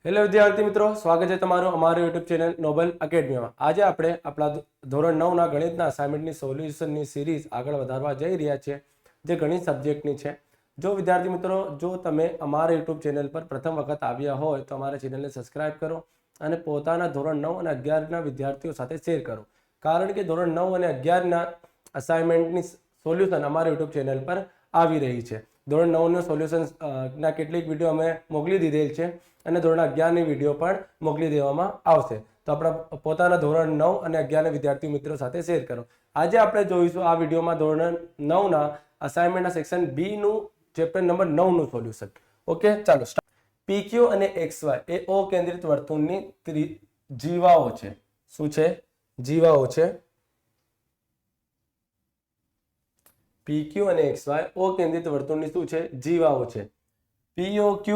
Hello વિદ્યાર્થી મિત્રો, સ્વાગત છે તમારું અમારું યુટ્યુબ ચેનલ નોબલ એકેડમીમાં। આજે આપણે આપણા ધોરણ 9ના ગણિતના અસાઇનમેન્ટની સોલ્યુશનની સિરીઝ આગળ વધારવા જઈ રહ્યા છીએ, જે ગણિત સબ્જેક્ટની છે। જો વિદ્યાર્થી મિત્રો, જો તમે અમારા યુટ્યુબ ચેનલ પર પ્રથમ વખત આવ્યા હોય તો અમારા ચેનલને સબસ્ક્રાઇબ કરો અને પોતાના ધોરણ 9 અને 11ના વિદ્યાર્થીઓ સાથે શેર કરો, કારણ કે ધોરણ 9 અને 11ના અસાઇનમેન્ટની સોલ્યુશન અમારા યુટ્યુબ ચેનલ પર આવી રહી છે। ધોરણ 9નું સોલ્યુશન ના કેટલીક વિડીયો અમે મોકલી દીધેલ છે અને ધોરણ 11ની વિડીયો પણ મોકલી દેવામાં આવશે। તો આપણા પોતાના ધોરણ 9 અને 11ના વિદ્યાર્થી મિત્રો સાથે શેર કરો। આજે આપણે જોઈશું આ વિડીયોમાં ધોરણ 9ના અસાઇનમેન્ટના સેક્શન બી નું ચેપ્ટર નંબર 9 નું સોલ્યુશન। ઓકે, ચાલો સ્ટાર્ટ। PQ અને XY એ ઓ કેન્દ્રિત વર્તુળની જીવાઓ છે। શું છે? જીવાઓ છે। PQ અને XY ઓ કેન્દ્રિત વર્તુળની શું છે? જીવાઓ છે। POQ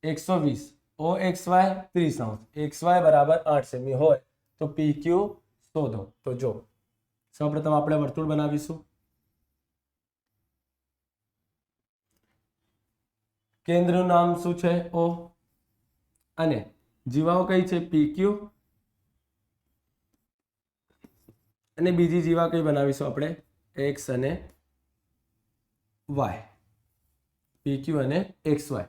120, OXY 30°, XY બરાબર 8 સેમી હોય તો PQ શોધો। તો જો સૌપ્રથમ આપણે વર્તુળ બનાવીશું। કેન્દ્રનું નામ શું છે? O, અને જીવાઓ કઈ છે? PQ, અને બીજી જીવા કઈ બનાવીશું આપણે? X અને Y, PQ અને XY।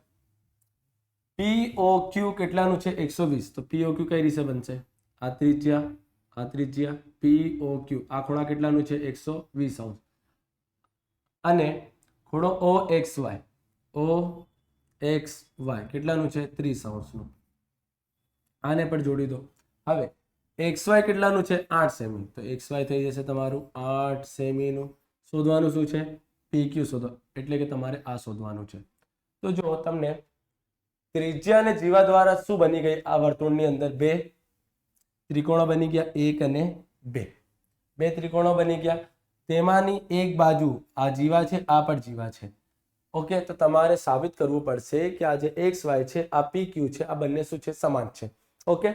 POQ કેટલાનું છે? 120, તો POQ કઈ રીતે બનશે? આ ત્રિજ્યા POQ, આ ખૂણા કેટલાનું છે? 120°, અને ખૂણો OXY કેટલાનું છે? 30°નું। આને પણ જોડી દો। હવે XY કેટલાનું છે? 8 સેમી, તો XY થઈ જશે તમારું 8 સેમીનું। શોધવાનું શું છે? PQ શોધો, એટલે કે તમારે આ શોધવાનું છે। તો જો તમને ત્રિજ્યા અને જીવા દ્વારા શું બની ગઈ? આ વર્તુળની અંદર બે ત્રિકોણો બની ગયા, 1 અને 2, બે ત્રિકોણો બની ગયા। તેમાંની એક બાજુ આ જીવા છે, આ પણ જીવા છે। ઓકે, તો તમારે સાબિત કરવું પડશે કે આ જે XY છે, આ PQ છે, આ બંને શું છે? સમાન છે। ઓકે,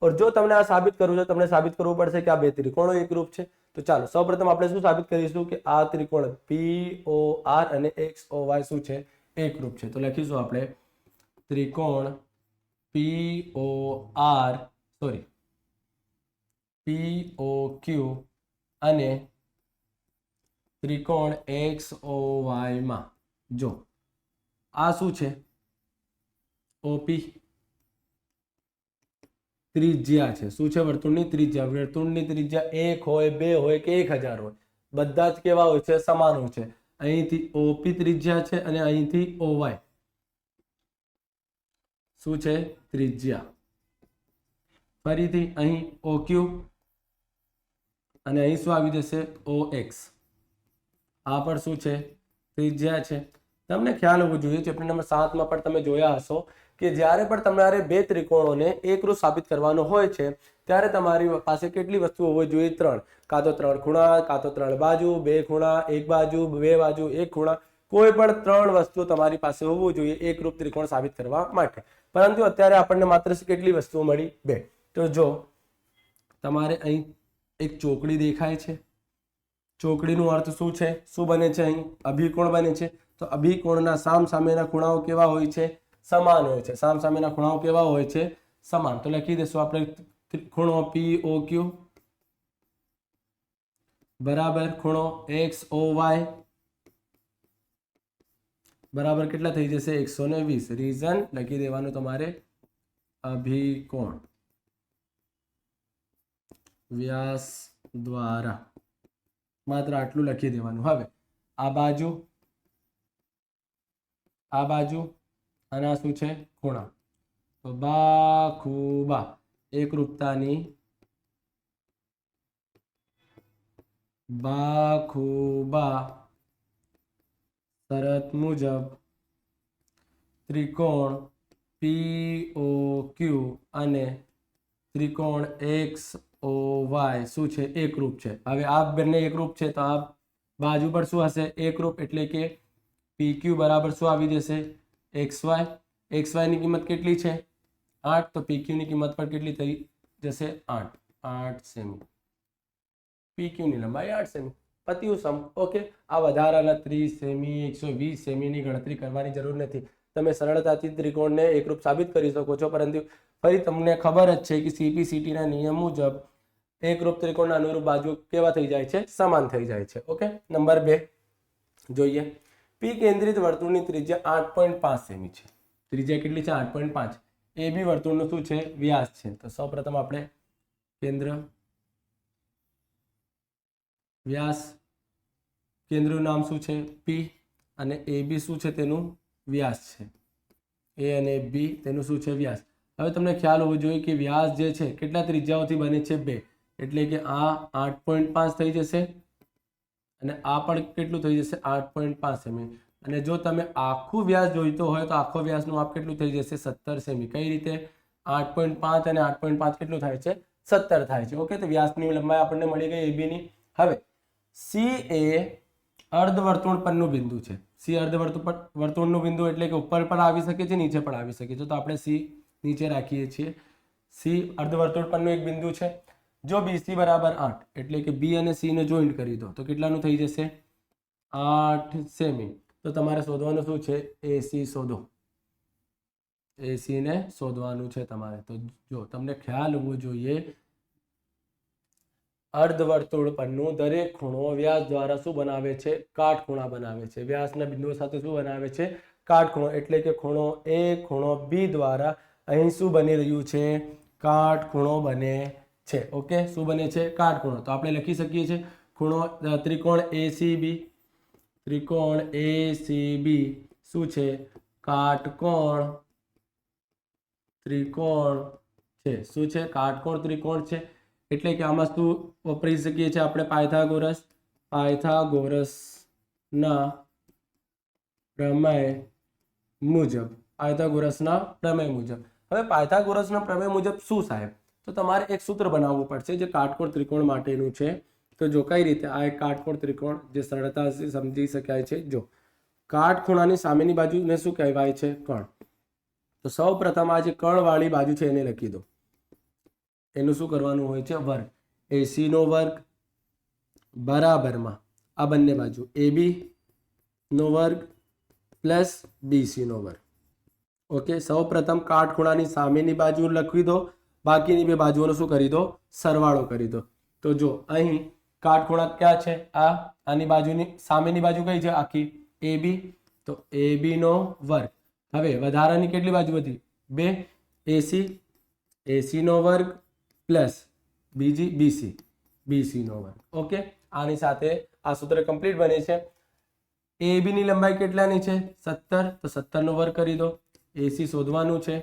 और જો તમને આ સાબિત કરવું છે, તમને સાબિત કરવું પડશે કે આ બે ત્રિકોણો એકરૂપ છે। તો ચાલો સૌપ્રથમ આપણે શું સાબિત કરીશું કે આ ત્રિકોણ POR અને XOY શું છે? એકરૂપ છે। તો લખીશું આપણે ત્રિકોણ POQ અને ત્રિકોણ XOY માં જો આ શું છે? OP ત્રિજ્યા છે। શું છે? વર્તુળની ત્રિજ્યા। વર્તુળની ત્રિજ્યા 1 હોય, 2 હોય કે 1000 હોય, બધા જ કેવા હોય છે? સમાન હોય છે। અહીંથી OP ત્રિજ્યા છે અને અહીંથી OY શું છે? ત્રિજ્યા। ફરીથી અહીં OQ અને અહીં શું આવી જશે? OX, આ પણ શું છે? ત્રિજ્યા છે। તમને ખ્યાલ હોવો જોઈએ, ચેપ્ટર નંબર 7માં પણ તમે જોયા હશો કે જ્યારે પણ તમારે બે ત્રિકોણોને એકરૂપ સાબિત કરવાનો હોય છે ત્યારે તમારી પાસે કેટલી વસ્તુઓ હોવી જોઈએ? 3, કાં તો 3 ખૂણા, કાં તો 3 બાજુ, 2 ખૂણા, 1 બાજુ, 2 બાજુ, 1 ખૂણા, કોઈ પણ 3 વસ્તુઓ તમારી પાસે હોવું જોઈએ એકરૂપ ત્રિકોણ સાબિત કરવા માટે। પરંતુ અત્યારે આપણને માત્ર કેટલી વસ્તુઓ મળી? 2। તો જો તમારે અહીં એક ચોકડી દેખાય છે, ચોકડીનો અર્થ શું છે? શું બને છે? અહીં અભિકોણ બને છે। તો અભિકોણના સામસામેના ખૂણાઓ કેવા હોય છે? સમાન હોય છે। સામસામેના ખૂણાઓ કેવા હોય છે? સમાન। તો લખી દેશું આપણે ખૂણો POQ બરાબર ખૂણો XOY બરાબર કેટલા થઈ જશે? 120। રીઝન લખી દેવાનું તમારે અભિકોણ વ્યાસ દ્વારા, માત્ર આટલું લખી દેવાનું। હવે આ બાજુ અને આ શું છે? ખૂણા। તો બાખુબા એકરૂપતાની શરત મુજબ ત્રિકોણ POQ અને ત્રિકોણ XOY શું છે? એકરૂપ છે। હવે આ બંને એકરૂપ છે તો આ બાજુ પર શું હશે? એકરૂપ, એટલે કે PQ બરાબર શું આવી જશે? XY। XY ની કિંમત કેટલી છે? 8, તો PQ ની કિંમત પણ કેટલી થઈ જશે? 8 સેમી। PQ ની લંબાઈ 8 સેમી। પત્યું સમ। ઓકે, આ વધારાના 30 સેમી, 120 સેમીની ગણતરી કરવાની જરૂર નથી। તમે સરળતાથી ત્રિકોણને એકરૂપ સાબિત કરી શકો છો, પરંતુ ફરી તમને ખબર જ છે કે CPCT ના નિયમ મુજબ એકરૂપ ત્રિકોણના અનુરૂપ બાજુ કેવા થઈ જાય છે? સમાન થઈ જાય છે. ઓકે, નંબર 2 જોઈએ. પી કેન્દ્રિત વર્તુળની ત્રિજ્યા 8.5 સેમી છે. ત્રિજ્યા કેટલી છે? 8.5. AB વર્તુળનો શું છે? વ્યાસ છે. તો સૌપ્રથમ આપણે કેન્દ્ર વ્યાસ, કેન્દ્રનું નામ શું છે? P, અને AB શું છે? તેનું વ્યાસ છે. A અને B તેનું શું છે? વ્યાસ. હવે તમને ખ્યાલ હોવો જોઈએ કે વ્યાસ જે છે કેટલા ત્રિજ્યાઓથી બને છે? 2. એટલે કે આ 8.5 થઈ જશે અને આ પણ કેટલું થઈ જશે? 8.5 સેમી. અને જો તમે આખું વ્યાસ જોઈતો હોય તો આખો વ્યાસનું માપ કેટલું થઈ જશે? 17 સેમી. કઈ રીતે? 8.5 અને 8.5 કેટલું થાય છે? 17 થાય છે. ઓકે, તો વ્યાસની લંબાઈ આપણને મળી ગઈ AB ની. હવે C એ અર્ધવર્તુળ પરનું બિંદુ છે. C વર્તુળનું બિંદુ એટલે કે ઉપર પણ આવી શકે છે, નીચે પણ આવી શકે છે. તો આપણે C નીચે રાખીએ છીએ. C અર્ધવર્તુળ પરનું એક બિંદુ છે. જો BC બરાબર 8 એટલે કે B અને C ને જોઈન્ટ કરી દો તો કેટલાનું થઈ જશે? 8 સેમી. તો તમારે શોધવાનું શું છે? AC શોધો. AC ને શોધવાનું છે તમારે. તો જો તમને ખ્યાલ હોવો જોઈએ, અર્ધવર્તુળ પરનું દરેક ખૂણો વ્યાસ દ્વારા શું બનાવે છે? કાટખૂણા બનાવે છે. વ્યાસના બિંદુઓ સાથે શું બનાવે છે? કાટખૂણો. એટલે કે ખૂણો A ખૂણો B દ્વારા અહીં શું બની રહ્યું છે? કાટખૂણો બને છે. ઓકે, શું બને છે? કાટખૂણો. તો આપણે લખી શકીએ છીએ ખૂણો ત્રિકોણ ACB. ત્રિકોણ ACB શું છે? કાટકોણ ત્રિકોણ છે. શું છે? કાટકોણ ત્રિકોણ છે. એટલે કે આમાં શું વાપરી શકીએ છીએ આપણે? પાયથાગોરસના પ્રમેય મુજબ. પાયથાગોરસના પ્રમેય મુજબ. હવે પાયથાગોરસના પ્રમેય મુજબ શું સાહેબ? તો તમારે એક સૂત્ર બનાવવું પડશે જે કાટકોણ ત્રિકોણ માટેનું છે. તો જો કઈ રીતે? આ એક કાટકોણ ત્રિકોણ જે સરળતાથી સમજી શકાય છે. જો કાટખૂણાની સામેની બાજુને શું કહેવાય છે? કણ. તો સૌ પ્રથમ આ જે કણવાળી બાજુ છે એને લખી દો. એનું શું કરવાનું હોય છે? વર્ગ. AC નો વર્ગ બરાબરમાં આ બંને બાજુ AB નો વર્ગ પ્લસ BC નો વર્ગ. ઓકે, સૌ પ્રથમ કાટખૂણાની સામેની બાજુ લખી દો, બાકીની બે બાજુઓનો શું કરી દો? સરવાળો કરી દો. તો જો અહીં કાટખૂણા ક્યાં છે? આની બાજુની સામેની બાજુ કઈ છે? આખી AB. તો AB નો વર્ગ. હવે વધારાની કેટલી બાજુ વધી? 2. AC નો વર્ગ પ્લસ બીજી BC નો વર્ગ. ઓકે, આની સાથે આ સૂત્ર કમ્પ્લીટ બને છે. AB ની લંબાઈ કેટલાની છે? 17. તો 17 નો વર્ગ કરી દો. AC શોધવાનું છે.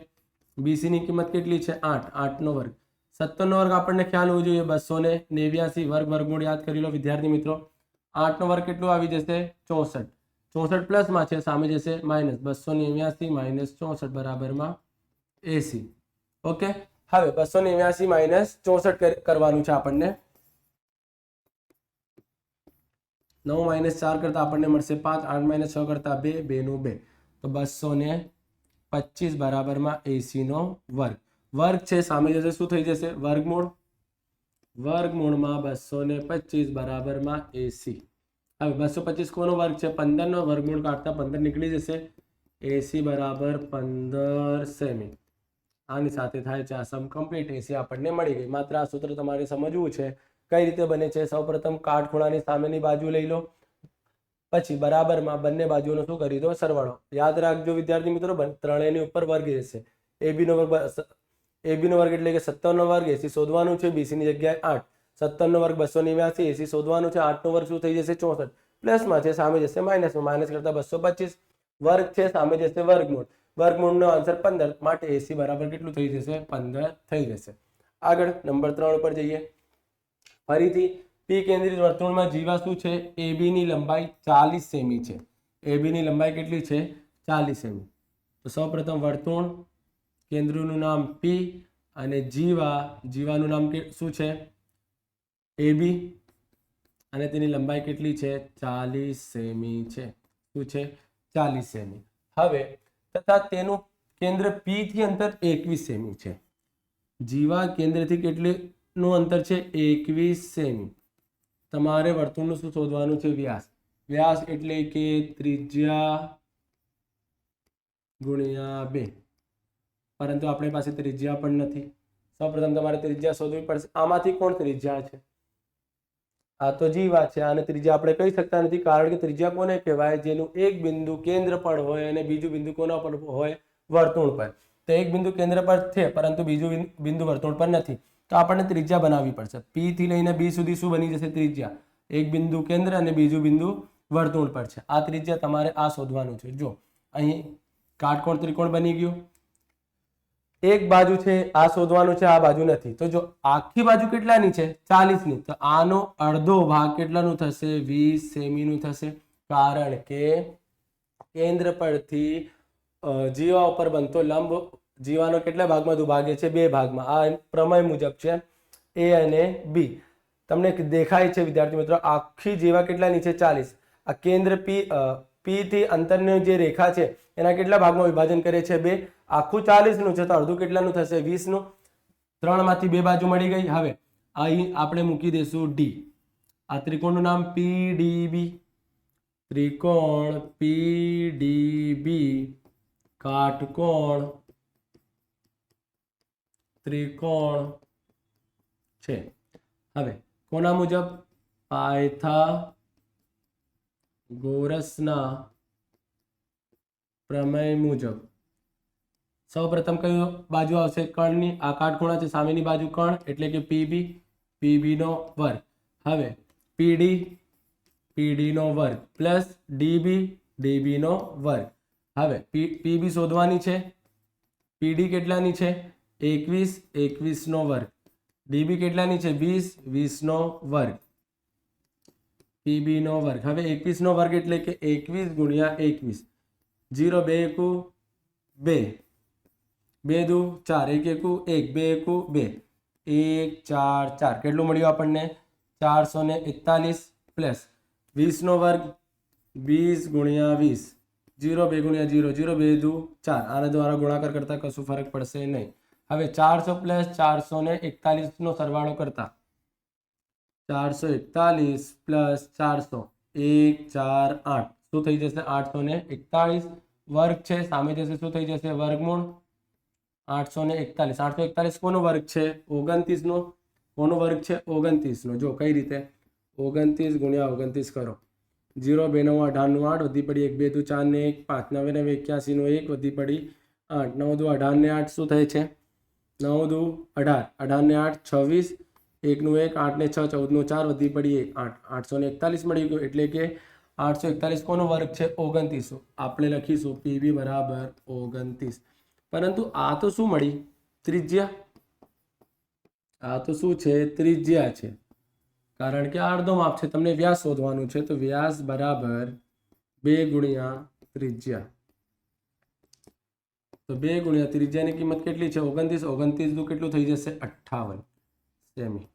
BC ની કિંમત કેટલી છે? 8. 8 નો વર્ગ. 17 નો વર્ગ આપણને ખ્યાલ હોવો જોઈએ 289 વર્ગમૂળ યાદ કરી લો વિદ્યાર્થી મિત્રો. 8 નો વર્ગ કેટલું આવી જશે? 64. 64 પ્લસમાં છે, સામે જશે માઇનસ. 289 minus 64 બરાબરમાં AC. ઓકે, હવે 289 માઇનસ 64 કરવાનું છે આપણને. 9 માઇનસ 4 કરતા આપણને મળશે 5. 8 માઇનસ 6 કરતા 2. 2 નું 2. તો 225 બરાબરમાં AC નો વર્ગ. વર્ગ છે, સામે જશે શું થઈ જશે? વર્ગમૂળ. વર્ગમૂળમાં 225 બરાબરમાં AC. હવે 225 કોનો વર્ગ છે? 15 નો વર્ગમૂળ કાઢતા 15 નીકળી જશે. AC બરાબર 15 સેમી. આની સાથે થાય છે આ સમ કમ્પ્લીટ. AC આપણને મળી ગઈ. માત્ર આ સૂત્ર તમારે સમજવું છે. કઈ રીતે બને છે? સૌપ્રથમ કાટખૂણાની સામેની બાજુ લઈ લો, પછી બરાબરમાં બંને બાજુનો શું કરી દો? સરવાળો. યાદ રાખજો વિદ્યાર્થી મિત્રો, ત્રણેયની ઉપર વર્ગ રહેશે. AB નો વર્ગ એટલે કે 17 નો વર્ગ. AC શોધવાનું છે. BC ની જગ્યાએ 8. 17 નો વર્ગ 289. AC શોધવાનું છે. 8 નો વર્ગ શું થઈ જશે? 64. પ્લસમાં છે, સામે જશે માઇનસમાં. માઇનસ કરતા 225. વર્ગ છે, સામે જશે વર્ગમૂળ. વર્ગમૂળનો આન્સર 15. માટે AC બરાબર કેટલું થઈ જશે? 15 થઈ જશે. આગળ નંબર 3 ઉપર જઈએ. ફરીથી P કેન્દ્રિત વર્તુળમાં જીવા શું છે? AB ની લંબાઈ 40 સેમી છે. AB ની લંબાઈ કેટલી છે? 40 સેમી. તો સૌપ્રથમ વર્તુળ, કેન્દ્રનું નામ P અને જીવાનું નામ શું છે? AB અને તેની લંબાઈ કેટલી છે? 40 સેમી છે. શું છે? 40 સેમી. હવે તથા તેનું કેન્દ્ર P થી અંતર 21 સેમી છે. જીવા કેન્દ્રથી કેટલું અંતર છે? 21 સેમી. તમારે વર્તુળનું શું શોધવાનું છે? વ્યાસ. વ્યાસ એટલે કે ત્રિજ્યા ગુણ્યા 2, પરંતુ આપણી પાસે ત્રિજ્યા પણ નથી. સૌપ્રથમ તમારે ત્રિજ્યા શોધવી પડશે. આમાંથી કોણ ત્રિજ્યા છે? આ તો જીવા છે. આને ત્રિજ્યા આપણે કહી શકતા નથી, કારણ કે ત્રિજ્યા કોને કહેવાય? જેનું એક બિંદુ કેન્દ્ર પર હોય અને બીજું બિંદુ કોના પર હોય? વર્તુળ પર. તો એક બિંદુ કેન્દ્ર પર છે પરંતુ બીજું બિંદુ વર્તુળ પર નથી, તો આપણને ત્રિજ્યા બનાવવી પડશે. P થી લઈને B સુધી શું બની જશે? ત્રિજ્યા. એક બિંદુ કેન્દ્ર અને બીજું બિંદુ વર્તુળ પર છે. આ ત્રિજ્યા તમારે આ શોધવાનું છે. જો અહીં કાટકોણ ત્રિકોણ બની ગયું. એક બાજુ છે આ શોધવાનું છે, આ બાજુ નથી. તો જો આખી બાજુ કેટલાની છે? 40 ની. તો આનો અડધો ભાગ કેટલાનું થશે? 20 સેમીનું થશે. કારણ કે કેન્દ્ર પરથી જીવા ઉપર બનતો લંબ જીવાનો કેટલા ભાગમાં દુભાગે છે? 2 ભાગમાં. આ પ્રમેય મુજબ છે, A અને B. તમને દેખાય છે વિદ્યાર્થી મિત્રો, આખી જીવા કેટલાની છે? 40. આ કેન્દ્ર P થી અંતરની જે રેખા છે એના કેટલા ભાગમાં વિભાજન કરે છે? 2. આખું 40 નું છે તો અડધું કેટલાનું થશે? 20 નું. 3 માંથી 2 બાજુ મળી ગઈ. હવે અહીં આપણે મૂકી દઈશું D. આ ત્રિકોણનું નામ PDB. ત્રિકોણ PDB કાટકોણ ત્રિકોણ છે. હવે કોના મુજબ? પાયથાગોરસના પ્રમેય મુજબ. સૌપ્રથમ કઈ બાજુ આવશે? કર્ણની. આ કાટખૂણા છે, સામેની બાજુ કર્ણ એટલે કે PB નો વર્ગ. હવે PD નો વર્ગ પ્લસ DB નો વર્ગ. હવે PB શોધવાની છે. PD કેટલાની છે? 21 નો વર્ગ. DB કેટલાની છે? 20 નો વર્ગ. PB નો વર્ગ. હવે 21 નો વર્ગ એટલે કે 21 ગુણ્યા 21. 0 2 એકુ 2, 2 દુ 4, 1 એકુ 1, 2 એકુ 2, 1 4 4. કેટલું મળ્યું આપણને? 441 પ્લસ 20 નો વર્ગ 20 ગુણ્યા 20. 0 2 ગુણ્યા 0, 0 2 દુ 4. આના દ્વારા ગુણાકાર કરતા કશું ફરક પડશે નહીં. હવે 400 પ્લસ 441 નો સરવાળો કરતા 441 પ્લસ 400 1 4 8 શું થઈ જશે? 841. વર્ગ છે, સામે જશે શું થઈ જશે? વર્ગમૂળ 841. 841 કોનો વર્ગ છે? 29 નો. કોનો વર્ગ છે? 29 નો. જો કઈ રીતે? 29 ગુણ્યા 29 કરો. 0 2 9 18 નું 8 વધી પડી 1 2 દુ 4 ને 1 5 9 9 81 નો 1 વધી પડી 8 9 દુ 18 ને 8 શું થાય છે? 9 દુ 18, 18 ને 8 26, 1 નું 1 8 ને 6 14 નો 4 વધી પડી 1 8 841 મળી ગયું. એટલે કે 841 કોનો વર્ગ છે? 29. આપણે લખીશું PB બરાબર 29. પરંતુ આ તો શું મળી? ત્રિજ્યા. આ તો શું છે? ત્રિજ્યા છે, કારણ કે આ અડધો માપ છે. તમને વ્યાસ શોધવાનું છે, તો વ્યાસ બરાબર 2 ગુણ્યા ત્રિજ્યા. તો 2 ગુણ્યા ત્રિજ્યાની કિંમત કેટલી છે? 29. 29 દુ કેટલું થઈ જશે? 58 સેમી.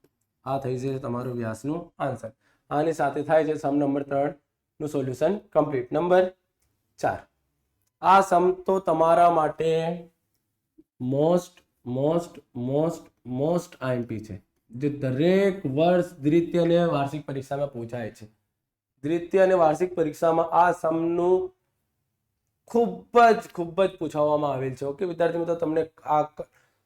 આ થઈ જશે તમારું વ્યાસનું આન્સર. આની સાથે થાય છે સમ નંબર 3 નું સોલ્યુશન કમ્પ્લીટ. નંબર 4. આ સમ તો તમારા માટે મોસ્ટ IMP છે, જે દરેક વર્ષ દ્વિતીય અને વાર્ષિક પરીક્ષામાં પૂછાય છે. દ્વિતીય અને વાર્ષિક પરીક્ષામાં આ સમનું ખૂબ જ પૂછવામાં આવેલ છે. ઓકે વિદ્યાર્થી મિત્રો, તમને આ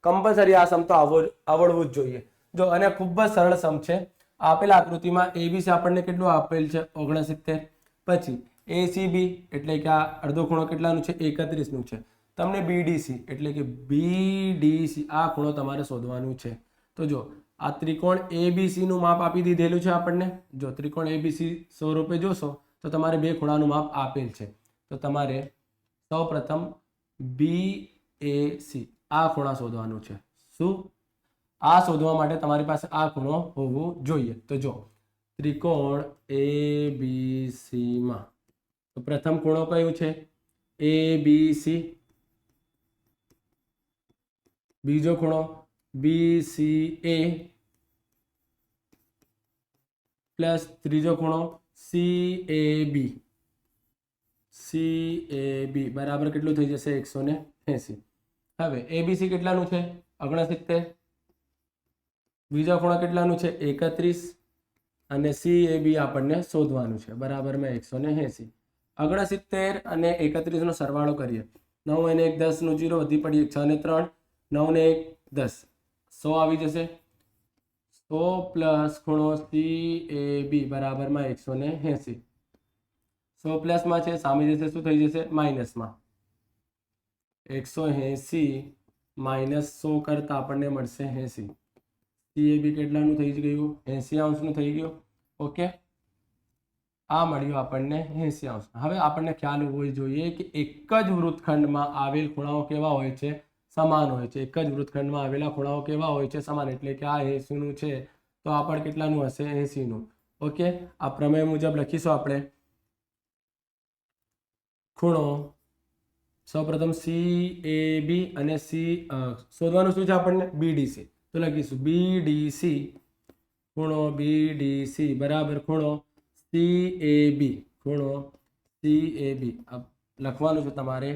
કમ્પલસરી આ સમ તો આવડવું જ જોઈએ. જો અને ખૂબ જ સરળ સમ છે. આપેલા આકૃતિમાં ABC આપણને કેટલું આપેલ છે? 69. પછી ACB એટલે કે આ અડધો ખૂણો કેટલાનું છે? 31 નું છે. તમને BDC એટલે કે BDC આ ખૂણો તમારે શોધવાનું છે. તો જો આ ત્રિકોણ ABC નું માપ આપી દીધેલું છે આપણને. જો ત્રિકોણ ABC સ્વરૂપે જોશો તો તમારે બે ખૂણાનું માપ આપેલ છે. તો તમારે સૌપ્રથમ BAC આ ખૂણા શોધવાનું છે. શું? આ શોધવા માટે તમારી પાસે આ ખૂણો હોવો જોઈએ. તો જો ત્રિકોણ ABC માં તો પ્રથમ ખૂણો કયું છે? ABC. બીજો ખૂણો BCA પ્લસ ત્રીજો ખૂણો CAB. CAB બરાબર કેટલું થઈ જશે? 180. હવે ABC કેટલાનું છે? 69. બીજા ખૂણા કેટલાનું છે? 31. અને CAB આપણને શોધવાનું છે. બરાબર મેં 180. 69 અને 31 નો સરવાળો કરીએ 9 અને 1 10 નું 0 વધી પડી 6 અને 3 9 ને 1 10 100 આવી જશે 100 પ્લસ ખૂણો CAB બરાબરમાં 180 100 પ્લસમાં છે સામે જશે શું થઈ જશે માઇનસમાં 180 માઇનસ 100 કરતા આપણને મળશે 80 CAB કેટલાનું થઈ ગયું 80 અંશનું થઈ ગયું ઓકે આ મળ્યું આપણને 80 અંશ હવે આપણને ખ્યાલ હોવો જોઈએ કે એક જ વૃત્તખંડમાં આવેલ ખૂણાઓ કેવા હોય છે સમાન હોય છે એક જ વૃત્તખંડમાં આવેલા ખૂણાઓ કેવા હોય છે સમાન એટલે કે આ 80 નું છે તો આ પણ કેટલાનું હશે 80 નું ઓકે આ પ્રમેય મુજબ લખીશું આપણે ખૂણો સૌપ્રથમ CAB અને શોધવાનું શું છે આપણને BDC તો લખીશું BDC ખૂણો BDC બરાબર ખૂણો CAB ખૂણો CAB લખવાનું છે તમારે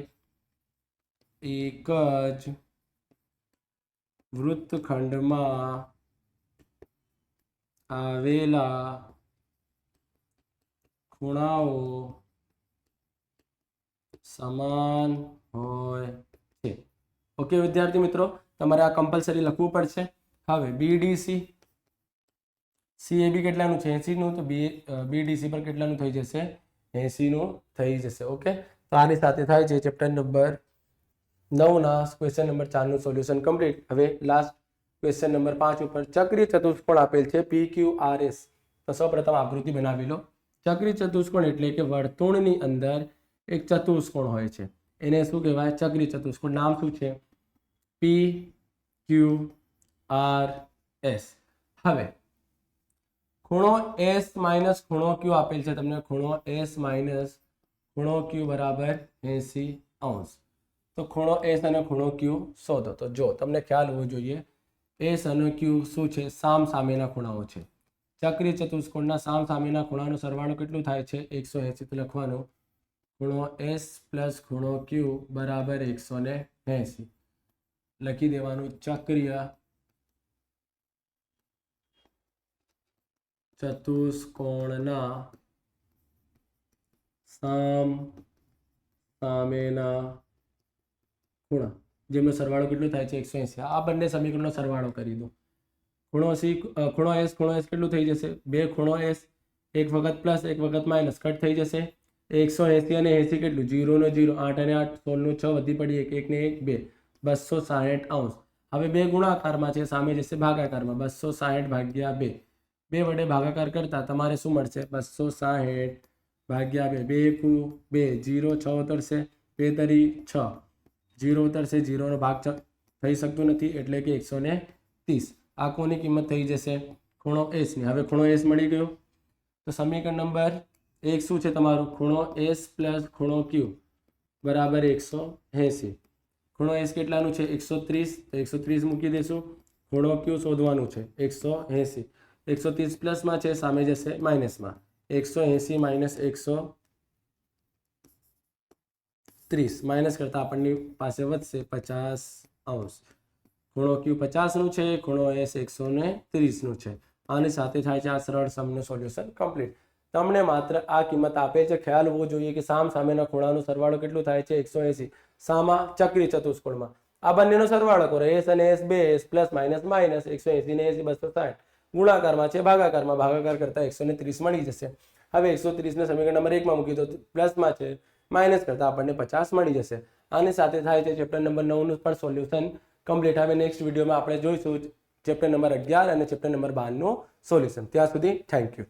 એક જ વૃત્તખંડમાં આવેલા ખૂણાઓ સમાન હોય છે ઓકે વિદ્યાર્થી મિત્રો તમારે આ કમ્પલસરી લખવું પડશે હવે BDC CAB કેટલાનું છે 80 નું તો BDC પર કેટલાનું થઈ જશે 80 નું થઈ જશે ઓકે તો આની સાથે થાય છે ચેપ્ટર નંબર 9 ના ક્વેશ્ચન નંબર 4 નું સોલ્યુશન કમ્પ્લીટ હવે લાસ્ટ ક્વેશ્ચન નંબર 5 ઉપર ચક્રીય ચતુષ્કોણ આપેલ છે PQRS તો સૌપ્રથમ આકૃતિ બનાવી લો ચક્રીય ચતુષ્કોણ એટલે કે વર્તુળની અંદર એક ચતુષ્કોણ હોય છે એને શું કહેવાય ચક્રીય ચતુષ્કોણ નામ શું છે PQRS હવે ખૂણો S માઇનસ ખૂણો Q આપેલ છે તમને ખૂણો S માઇનસ ખૂણો Q બરાબર 80 અંશ તો ખૂણો S અને ખૂણો Q શોધો તો જો તમને ખ્યાલ હોવો જોઈએ S અને Q શું છે સામસામેના ખૂણાઓ છે ચક્રીય ચતુષ્કોણના સામસામેના ખૂણાનો સરવાળો કેટલું થાય છે 180 તો લખવાનું ખૂણો S પ્લસ ખૂણો Q બરાબર 180 લખી દેવાનું ચક્રીય ચતુષ્કોણના સામેના ખૂણા જેમનો સરવાળો કેટલો થાય છે 180 આ બંને સમીકરણનો સરવાળો કરી દો ખૂણો S કેટલું થઈ જશે બે ખૂણો S એક વખત પ્લસ એક વખત માઇનસ કટ થઈ જશે 180 અને 80 કેટલું 0 નો 0 8 અને 8 16 નું 6 વધી પડી 1 ને 1 2 260 અંશ હવે બે ગુણાકારમાં છે સામે જશે ભાગાકારમાં 260 ભાગ્યા 2 બે વડે ભાગાકાર કરતા તમારે શું મળશે 260 ભાગ્યા 2 2 2 0 6 ઉતરશે 2 તરી 6 0 ઉતરશે 0 નો ભાગ થઈ શકતું નથી એટલે કે 130 આ કોની કિંમત થઈ જશે ખૂણો S ની હવે ખૂણો S મળી ગયો તો સમીકરણ નંબર 1 શું છે તમારું ખૂણો S પ્લસ ખૂણો Q બરાબર 180 ખૂણો S કેટલાનું છે 130 તો 130 મૂકી દેશું ખૂણો Q શોધવાનું છે 180 130 પ્લસમાં છે સામે જશે માઇનસમાં 180 માઇનસ 130 માઇનસ કરતા આપણની પાસે વધશે 50 અંશ ખૂણો Q 50 નું છે ખૂણો S 130 નું છે આની સાથે થાય છે આ સરળ સમનું સોલ્યુશન કમ્પ્લીટ તમને માત્ર આ કિંમત આપે છે ખ્યાલ હોવો જોઈએ કે સામેના ખૂણાનો સરવાળો કેટલું થાય છે 180 સામા ચક્રીય ચતુષ્કોણમાં આ બંનેનો સરવાળો કરો S અને S બે S પ્લસ માઇનસ માઇનસ 180 ને 80 260 ગુણાકારમાં છે ભાગાકારમાં ભાગાકાર કરતા 130 મળી જશે હવે 130 ને સમીકરણ નંબર 1 માં મૂકી દો પ્લસમાં છે માઇનસ કરતા આપણને 50 મળી જશે આની સાથે થાય છે ચેપ્ટર નંબર 9 નું પણ સોલ્યુશન કમ્પ્લીટ હવે નેક્સ્ટ વિડીયોમાં આપણે જોઈશું ચેપ્ટર નંબર 11 અને ચેપ્ટર નંબર 12 નું સોલ્યુશન ત્યાં સુધી થેન્ક યુ